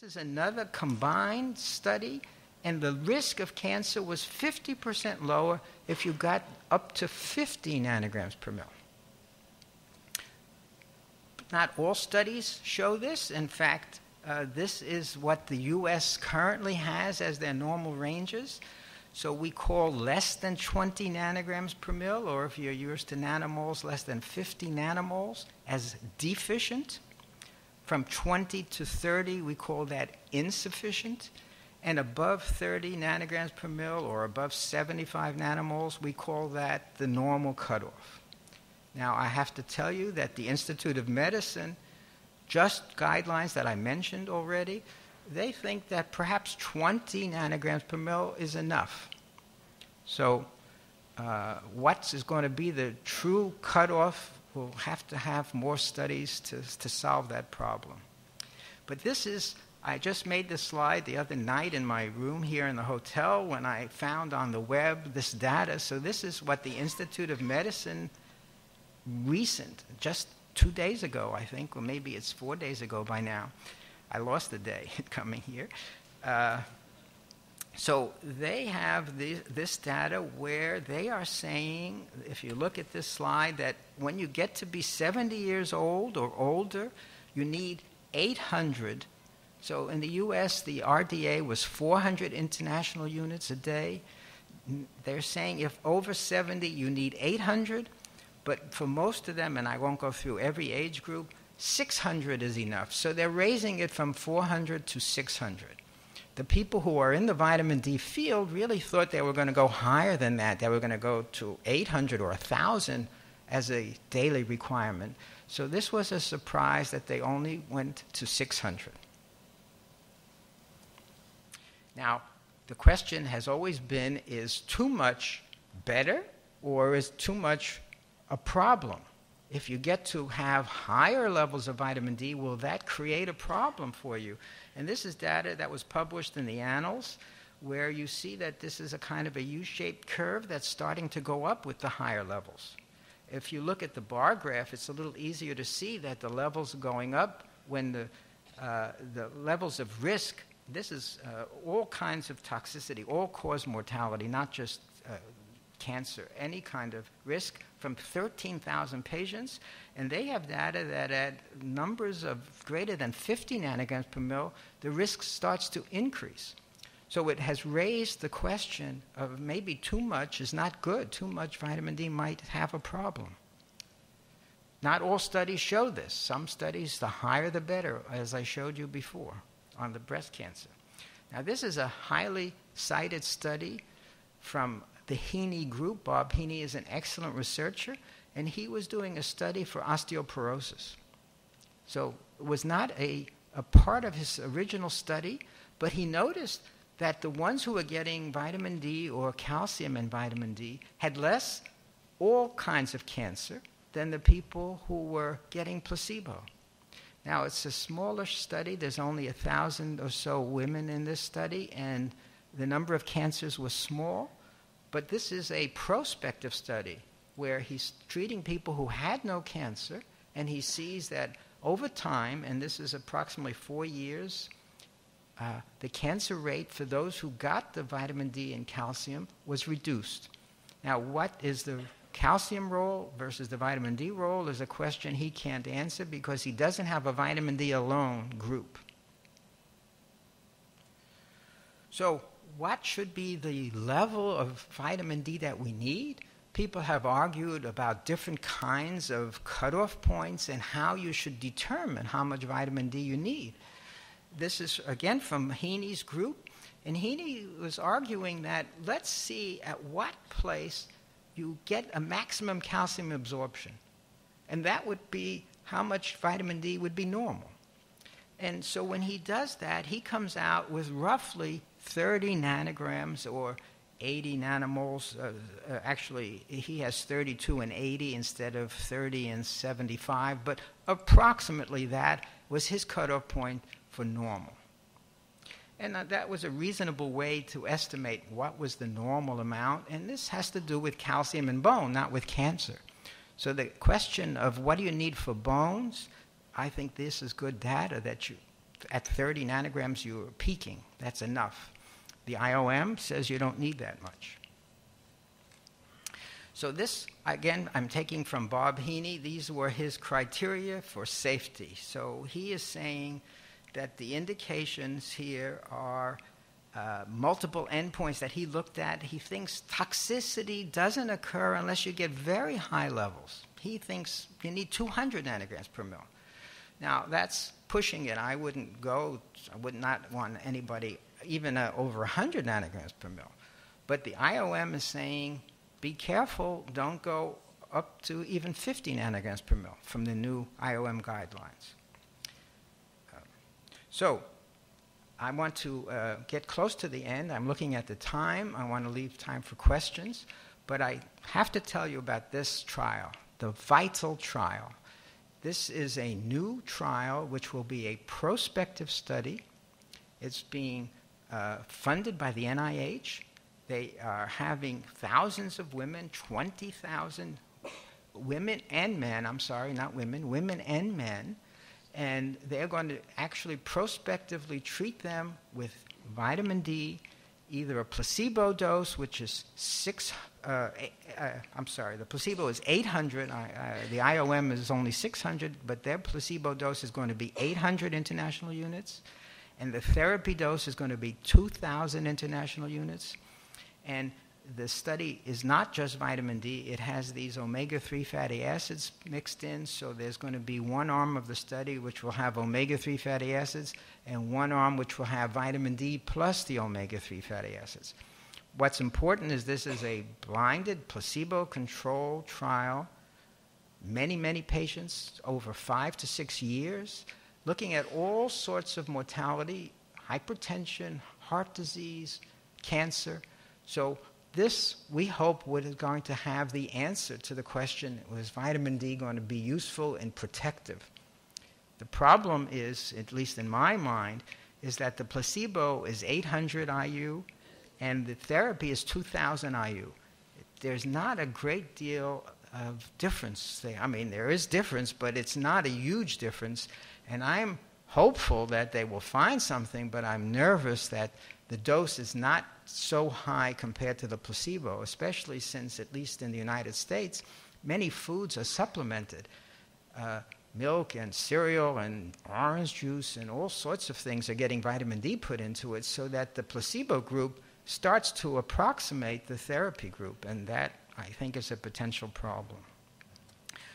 is another combined study, and the risk of cancer was 50% lower if you got up to 50 nanograms per mil. Not all studies show this. In fact, this is what the U.S. currently has as their normal ranges. So we call less than 20 nanograms per mil, or if you're used to nanomoles, less than 50 nanomoles, as deficient. From 20 to 30, we call that insufficient. And above 30 nanograms per mil, or above 75 nanomoles, we call that the normal cutoff. Now, I have to tell you that the Institute of Medicine, just guidelines that I mentioned already, they think that perhaps 20 nanograms per mil is enough. So what is going to be the true cutoff? We'll have to have more studies to solve that problem. But this is, I just made this slide the other night in my room here in the hotel when I found on the web this data. So this is what the Institute of Medicine just 2 days ago, I think, or maybe it's 4 days ago by now. I lost a day coming here. So they have this data where they are saying, if you look at this slide, that when you get to be 70 years old or older, you need 800. So in the U.S., the RDA was 400 international units a day. They're saying if over 70, you need 800. But for most of them, and I won't go through every age group, 600 is enough. So they're raising it from 400 to 600. The people who are in the vitamin D field really thought they were going to go higher than that. They were going to go to 800 or 1,000 as a daily requirement. So this was a surprise that they only went to 600. Now, the question has always been, is too much better or is too much a problem? If you get to have higher levels of vitamin D, will that create a problem for you? And this is data that was published in the Annals, where you see that this is a kind of a U-shaped curve that's starting to go up with the higher levels. If you look at the bar graph, it's a little easier to see that the levels are going up when the levels of risk, this is all kinds of toxicity, all-cause mortality, not just cancer, any kind of risk, from 13,000 patients, and they have data that at numbers of greater than 50 nanograms per mil, the risk starts to increase. So it has raised the question of maybe too much is not good. Too much vitamin D might have a problem. Not all studies show this. Some studies, the higher the better, as I showed you before on the breast cancer. Now, this is a highly cited study from the Heaney group. Bob Heaney is an excellent researcher, and he was doing a study for osteoporosis. So it was not a part of his original study, but he noticed that the ones who were getting vitamin D or calcium and vitamin D had less all kinds of cancer than the people who were getting placebo. Now, it's a smallish study. There's only 1,000 or so women in this study, and the number of cancers was small. But this is a prospective study where he's treating people who had no cancer, and he sees that over time, and this is approximately 4 years, the cancer rate for those who got the vitamin D and calcium was reduced. Now, what is the calcium role versus the vitamin D role is a question he can't answer because he doesn't have a vitamin D alone group. So, what should be the level of vitamin D that we need? People have argued about different kinds of cutoff points and how you should determine how much vitamin D you need. This is, again, from Heaney's group. And Heaney was arguing that let's see at what place you get a maximum calcium absorption. And that would be how much vitamin D would be normal. And so when he does that, he comes out with roughly 30 nanograms or 80 nanomoles. Actually, he has 32 and 80 instead of 30 and 75, but approximately that was his cutoff point for normal. And that was a reasonable way to estimate what was the normal amount, and this has to do with calcium in bone, not with cancer. So the question of what do you need for bones, I think this is good data that at 30 nanograms you're peaking. That's enough. The IOM says you don't need that much. So this, again, I'm taking from Bob Heaney. These were his criteria for safety. So he is saying that the indications here are multiple endpoints that he looked at. He thinks toxicity doesn't occur unless you get very high levels. He thinks you need 200 nanograms per mil. Now, that's pushing it. I would not want anybody even over 100 nanograms per mil. But the IOM is saying, be careful, don't go up to even 50 nanograms per mil from the new IOM guidelines. So I want to get close to the end. I'm looking at the time. I want to leave time for questions. But I have to tell you about this trial, the VITAL trial. This is a new trial which will be a prospective study. It's being funded by the NIH. They are having thousands of women, 20,000 women and men, I'm sorry, not women, women and men, and they're going to actually prospectively treat them with vitamin D, either a placebo dose, which is the placebo is 800, the IOM is only 600, but their placebo dose is going to be 800 international units, and the therapy dose is going to be 2,000 international units. And the study is not just vitamin D. It has these omega-3 fatty acids mixed in. So there's going to be one arm of the study which will have omega-3 fatty acids and one arm which will have vitamin D plus the omega-3 fatty acids. What's important is this is a blinded, placebo-controlled trial, many, many patients over 5 to 6 years, looking at all sorts of mortality, hypertension, heart disease, cancer. So this, we hope, is going to have the answer to the question, was vitamin D going to be useful and protective? The problem is, at least in my mind, is that the placebo is 800 IU and the therapy is 2,000 IU. There's not a great deal of difference there. I mean, there is difference, but it's not a huge difference. And I'm hopeful that they will find something, but I'm nervous that the dose is not so high compared to the placebo, especially since, at least in the United States, many foods are supplemented. Milk and cereal and orange juice and all sorts of things are getting vitamin D put into it so that the placebo group starts to approximate the therapy group, and that, I think, is a potential problem.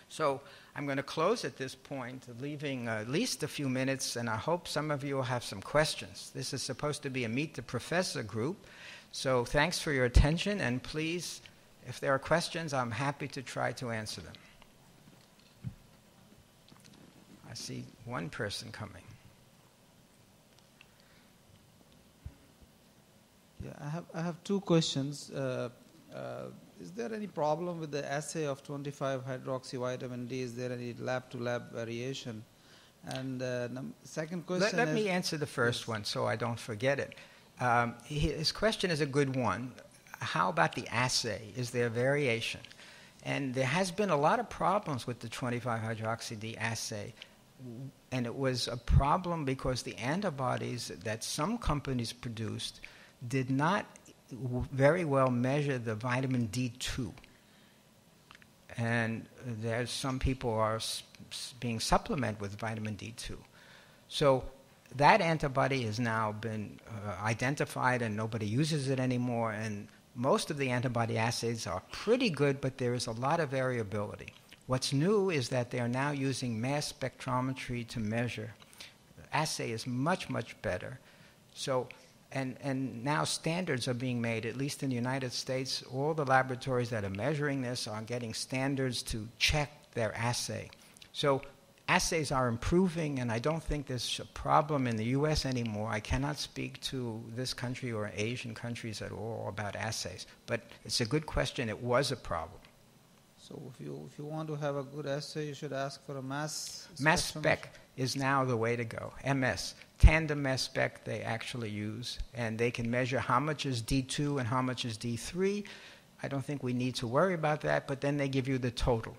So I'm going to close at this point, leaving at least a few minutes, and I hope some of you will have some questions. This is supposed to be a Meet the Professor group, so thanks for your attention, and please, if there are questions, I'm happy to try to answer them. I see one person coming. Yeah, I have two questions. Is there any problem with the assay of 25-hydroxyvitamin D? Is there any lab-to-lab variation? And second question Let me answer the first one so I don't forget it. His question is a good one. How about the assay? Is there variation? And there has been a lot of problems with the 25-hydroxy-D assay. And it was a problem because the antibodies that some companies produced did not very well measure the vitamin D2. And there's some people are being supplemented with vitamin D2. So that antibody has now been identified and nobody uses it anymore. And most of the antibody assays are pretty good, but there is a lot of variability. What's new is that they are now using mass spectrometry to measure. The assay is much, much better. So And now standards are being made, at least in the United States. All the laboratories that are measuring this are getting standards to check their assay. So assays are improving, and I don't think there's a problem in the U.S. anymore. I cannot speak to this country or Asian countries at all about assays. But it's a good question. It was a problem. So if you want to have a good assay, you should ask for a mass spec is now the way to go. MS, tandem mass spec they actually use, and they can measure how much is D2 and how much is D3. I don't think we need to worry about that, but then they give you the total,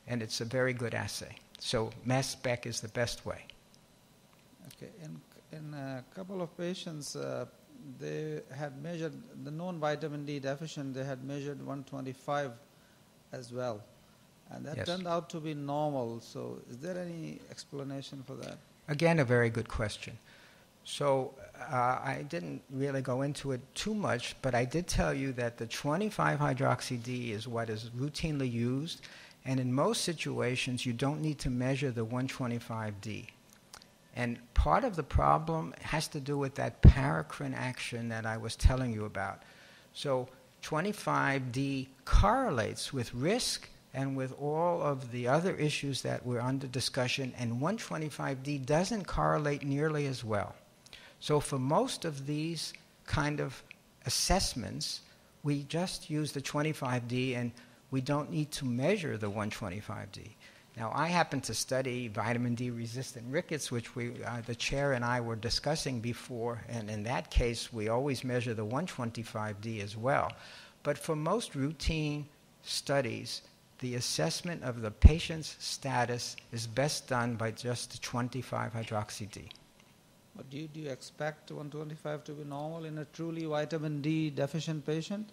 and it's a very good assay. So mass spec is the best way. Okay. In a couple of patients, they had measured the known vitamin D deficient. They had measured 125 as well, and that Yes. turned out to be normal. So, is there any explanation for that? Again, a very good question. So I didn't really go into it too much, but I did tell you that the 25-hydroxy-D is what is routinely used, and in most situations you don't need to measure the 125-D. And part of the problem has to do with that paracrine action that I was telling you about. So 25-D correlates with risk and with all of the other issues that were under discussion, and 125-D doesn't correlate nearly as well. So for most of these kind of assessments, we just use the 25-D and we don't need to measure the 125-D. Now, I happen to study vitamin D-resistant rickets, which the chair and I were discussing before, and in that case, we always measure the 125-D as well. But for most routine studies, the assessment of the patient's status is best done by just the 25-hydroxy-D. But do you expect 125 to be normal in a truly vitamin D deficient patient?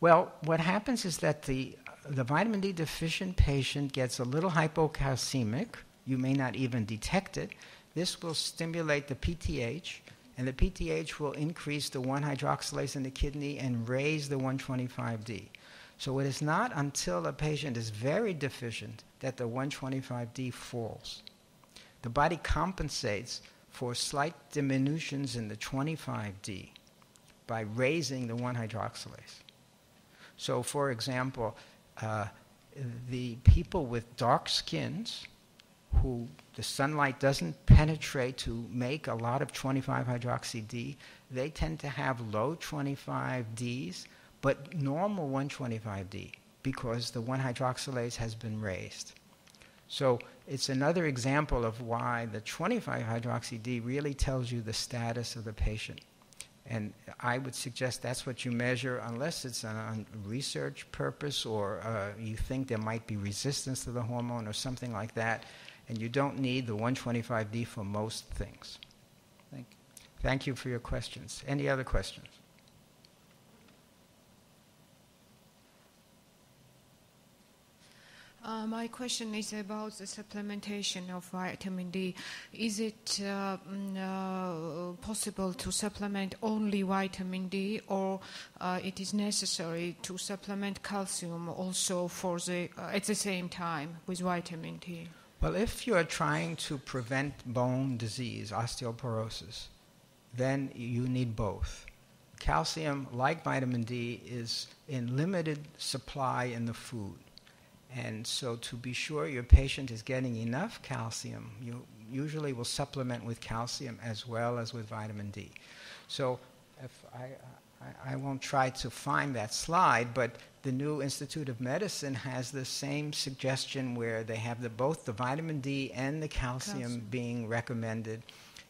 Well, what happens is that the vitamin D deficient patient gets a little hypocalcemic. You may not even detect it. This will stimulate the PTH, and the PTH will increase the 1-hydroxylase in the kidney and raise the 125-D. So it is not until a patient is very deficient that the 125-D falls. The body compensates for slight diminutions in the 25-D by raising the 1-hydroxylase. So, for example, the people with dark skins who the sunlight doesn't penetrate to make a lot of 25-hydroxy-D, they tend to have low 25-Ds, but normal 125-D because the 1-hydroxylase has been raised. So it's another example of why the 25-hydroxy-D really tells you the status of the patient. And I would suggest that's what you measure unless it's on research purpose or you think there might be resistance to the hormone or something like that. And you don't need the 125-D for most things. Thank you. Thank you for your questions. Any other questions? My question is about the supplementation of vitamin D. Is it possible to supplement only vitamin D, or it is necessary to supplement calcium also for at the same time with vitamin D? Well, if you're trying to prevent bone disease, osteoporosis, then you need both. Calcium, like vitamin D, is in limited supply in the food. And so to be sure your patient is getting enough calcium, you usually will supplement with calcium as well as with vitamin D. So if I won't try to find that slide, but the new Institute of Medicine has the same suggestion where they have both the vitamin D and the calcium being recommended.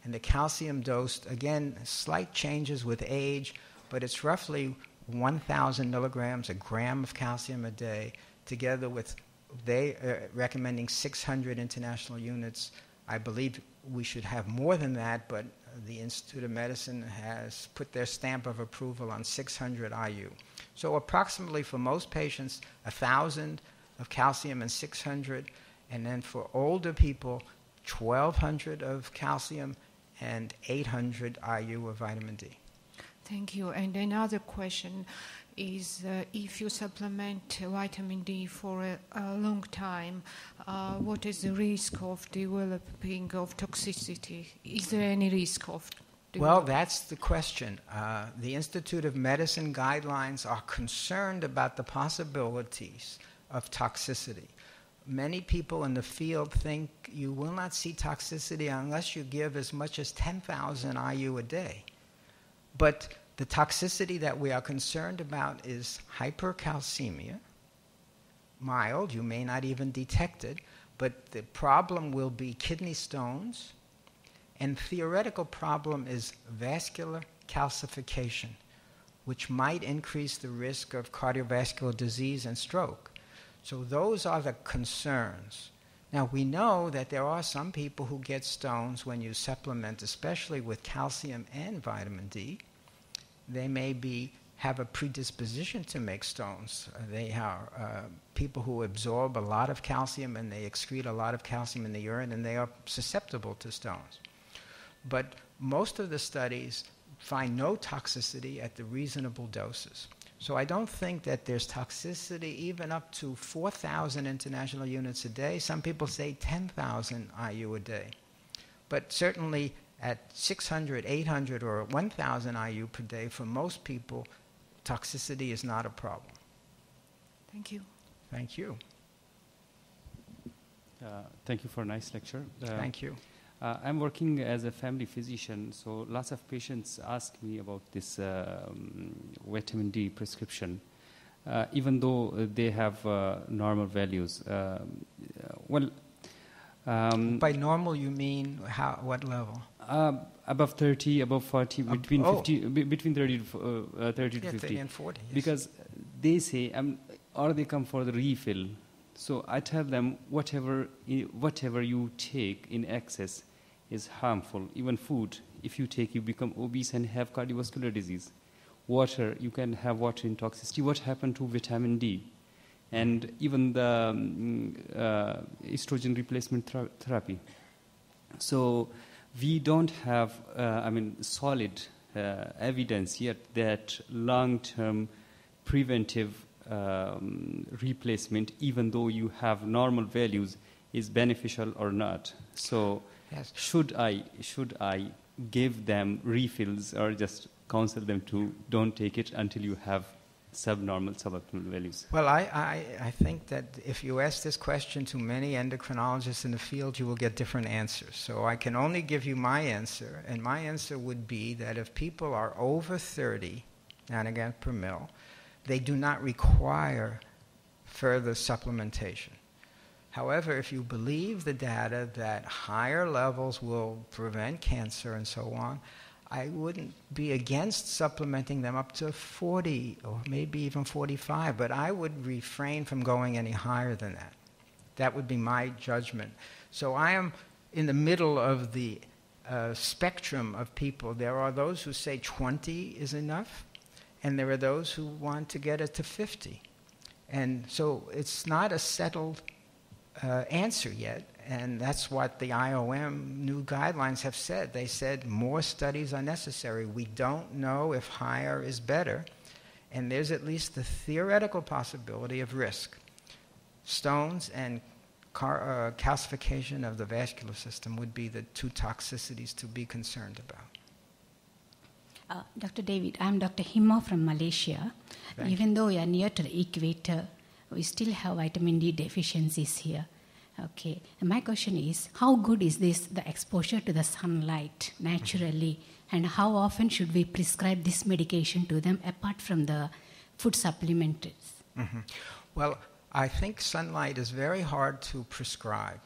And the calcium dose, again, slight changes with age, but it's roughly 1,000 milligrams, a gram of calcium a day, together with they recommending 600 international units. I believe we should have more than that, but the Institute of Medicine has put their stamp of approval on 600 IU. So approximately for most patients, 1,000 of calcium and 600, and then for older people, 1,200 of calcium and 800 IU of vitamin D. Thank you. And another question is if you supplement vitamin D for a long time, what is the risk of developing of toxicity? Is there any risk of Well, that's the question. The Institute of Medicine guidelines are concerned about the possibilities of toxicity. Many people in the field think you will not see toxicity unless you give as much as 10,000 IU a day. But the toxicity that we are concerned about is hypercalcemia, mild, you may not even detect it, but the problem will be kidney stones, and theoretical problem is vascular calcification, which might increase the risk of cardiovascular disease and stroke. So those are the concerns. Now, we know that there are some people who get stones when you supplement, especially with calcium and vitamin D. They may have a predisposition to make stones. They are people who absorb a lot of calcium and they excrete a lot of calcium in the urine, and they are susceptible to stones. But most of the studies find no toxicity at the reasonable doses. So I don't think that there's toxicity even up to 4,000 international units a day. Some people say 10,000 IU a day. But certainly at 600, 800, or 1,000 IU per day, for most people, toxicity is not a problem. Thank you. Thank you. Thank you for a nice lecture. Thank you. I'm working as a family physician, so lots of patients ask me about this vitamin D prescription, even though they have normal values. By normal, you mean what level? Above 30, above 40, between 50, between 30 to 30 50. 30 and 40, yes. Because they say, or they come for the refill. So I tell them whatever you take in excess is harmful. Even food, if you take, you become obese and have cardiovascular disease. Water, you can have water intoxicity. What happened to vitamin D? And even the estrogen replacement therapy. So we don't have, solid evidence yet that long-term preventive replacement, even though you have normal values, is beneficial or not. So yes. Should I give them refills or just counsel them to don't take it until you have suboptimal values? Well, I think that if you ask this question to many endocrinologists in the field, you will get different answers. So I can only give you my answer, and my answer would be that if people are over 30 nanograms per mil, they do not require further supplementation. However, if you believe the data that higher levels will prevent cancer and so on, I wouldn't be against supplementing them up to 40 or maybe even 45, but I would refrain from going any higher than that. That would be my judgment. So I am in the middle of the spectrum of people. There are those who say 20 is enough, and there are those who want to get it to 50. And so it's not a settled answer yet, and that's what the IOM new guidelines have said. They said more studies are necessary. We don't know if higher is better, and there's at least the theoretical possibility of risk. Stones and calcification of the vascular system would be the two toxicities to be concerned about. Dr. David, I'm Dr. Hima from Malaysia. Even though we are near to the equator, we still have vitamin D deficiencies here. Okay, and my question is, how good is the exposure to the sunlight naturally, and how often should we prescribe this medication to them apart from the food supplements? Mm-hmm. Well, I think sunlight is very hard to prescribe.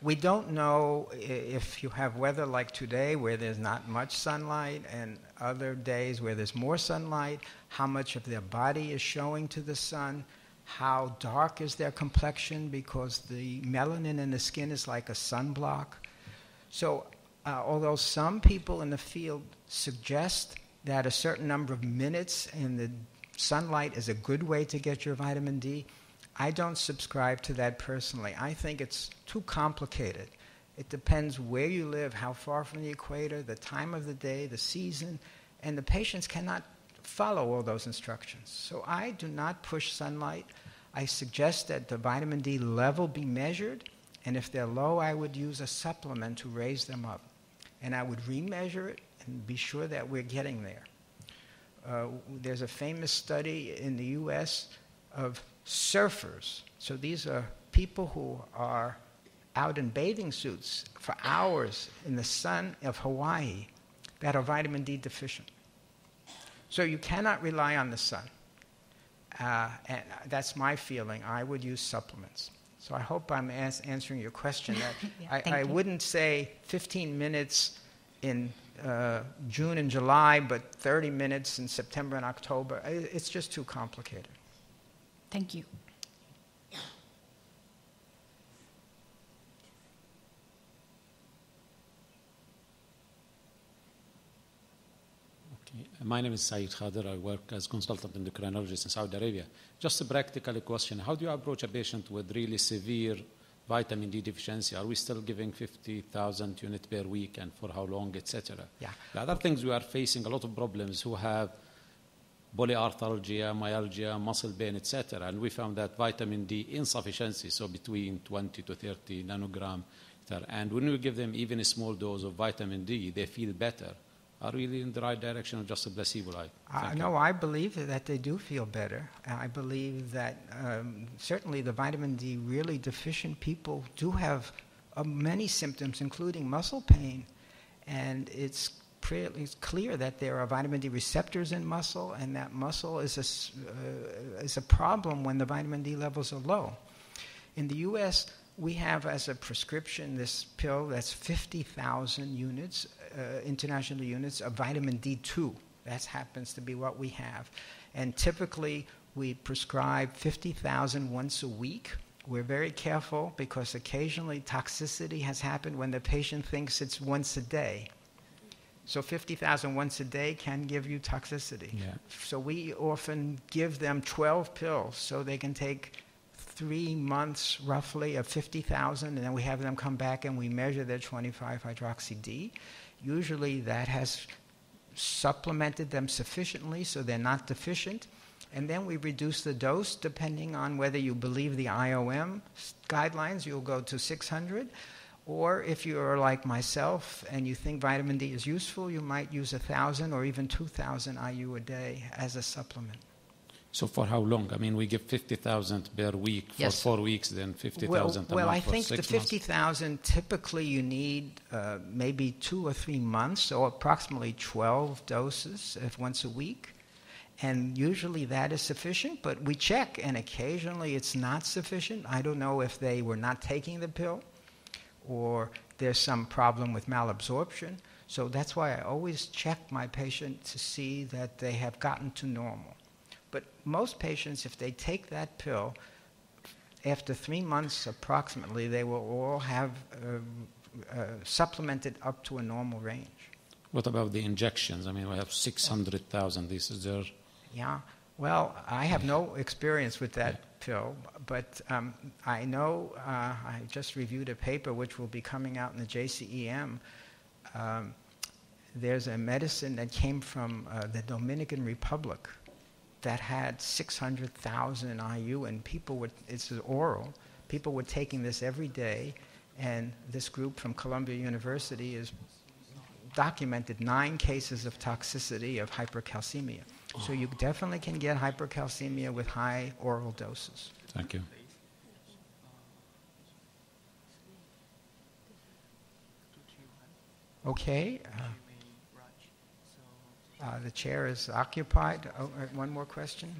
We don't know if you have weather like today where there's not much sunlight and other days where there's more sunlight, how much of their body is showing to the sun, how dark is their complexion because the melanin in the skin is like a sunblock. So although some people in the field suggest that a certain number of minutes in the sunlight is a good way to get your vitamin D, I don't subscribe to that personally. I think it's too complicated. It depends where you live, how far from the equator, the time of the day, the season, and the patients cannot follow all those instructions. So I do not push sunlight. I suggest that the vitamin D level be measured, and if they're low, I would use a supplement to raise them up. And I would remeasure it and be sure that we're getting there. There's a famous study in the U.S. of surfers. So these are people who are out in bathing suits for hours in the sun of Hawaii that are vitamin D deficient. So you cannot rely on the sun. And that's my feeling. I would use supplements. So I hope I'm answering your question. I wouldn't say 15 minutes in June and July, but 30 minutes in September and October. It's just too complicated. Thank you. My name is Saeed Khadir. I work as consultant endocrinologist in Saudi Arabia. Just a practical question. How do you approach a patient with really severe vitamin D deficiency? Are we still giving 50,000 units per week, and for how long, etc.? Yeah. The other things, we are facing a lot of problems who have polyarthralgia, myalgia, muscle pain, etc. And we found that vitamin D insufficiency, so between 20 to 30 nanogram. And when we give them even a small dose of vitamin D, they feel better. Are really in the right direction, or just a placebo? No, I believe that they do feel better. I believe that certainly the vitamin D really deficient people do have many symptoms, including muscle pain. And it's clear that there are vitamin D receptors in muscle, and that muscle is a problem when the vitamin D levels are low. In the U.S., we have as a prescription this pill that's 50,000 units, international units of vitamin D2. That happens to be what we have. And typically, we prescribe 50,000 once a week. We're very careful because occasionally toxicity has happened when the patient thinks it's once a day. So 50,000 once a day can give you toxicity. Yeah. So we often give them 12 pills so they can take 3 months roughly of 50,000, and then we have them come back and we measure their 25-hydroxy-D. Usually that has supplemented them sufficiently so they're not deficient. And then we reduce the dose depending on whether you believe the IOM guidelines, you'll go to 600. Or if you're like myself and you think vitamin D is useful, you might use 1,000 or even 2,000 IU a day as a supplement. So for how long? I mean, we give 50,000 per week for Yes. 4 weeks, then 50,000 a month Well, I for think 6 the months. 50,000, typically you need maybe 2 or 3 months, so approximately 12 doses once a week. And usually that is sufficient, but we check, and occasionally it's not sufficient. I don't know if they were not taking the pill or there's some problem with malabsorption. So that's why I always check my patient to see that they have gotten to normal. But most patients, if they take that pill, after 3 months approximately, they will all have supplemented up to a normal range. What about the injections? I mean, we have 600,000. This is their... Yeah. Well, I have no experience with that pill, but I know I just reviewed a paper which will be coming out in the JCEM. There's a medicine that came from the Dominican Republic that had 600,000 IU, and it's oral. People were taking this every day, and this group from Columbia University has documented 9 cases of toxicity of hypercalcemia. So you definitely can get hypercalcemia with high oral doses. Thank you. Okay. The chair is occupied. One more question.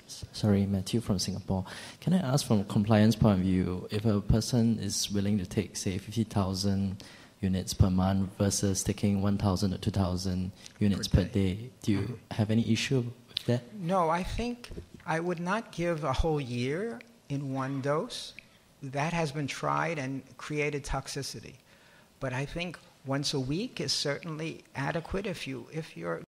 Sorry, Matthew from Singapore. Can I ask from a compliance point of view, if a person is willing to take, say, 50,000 units per month versus taking 1,000 or 2,000 units per day, do you have any issue with that? No, I think I would not give a whole year in one dose. That has been tried and created toxicity. But I think once a week is certainly adequate if you're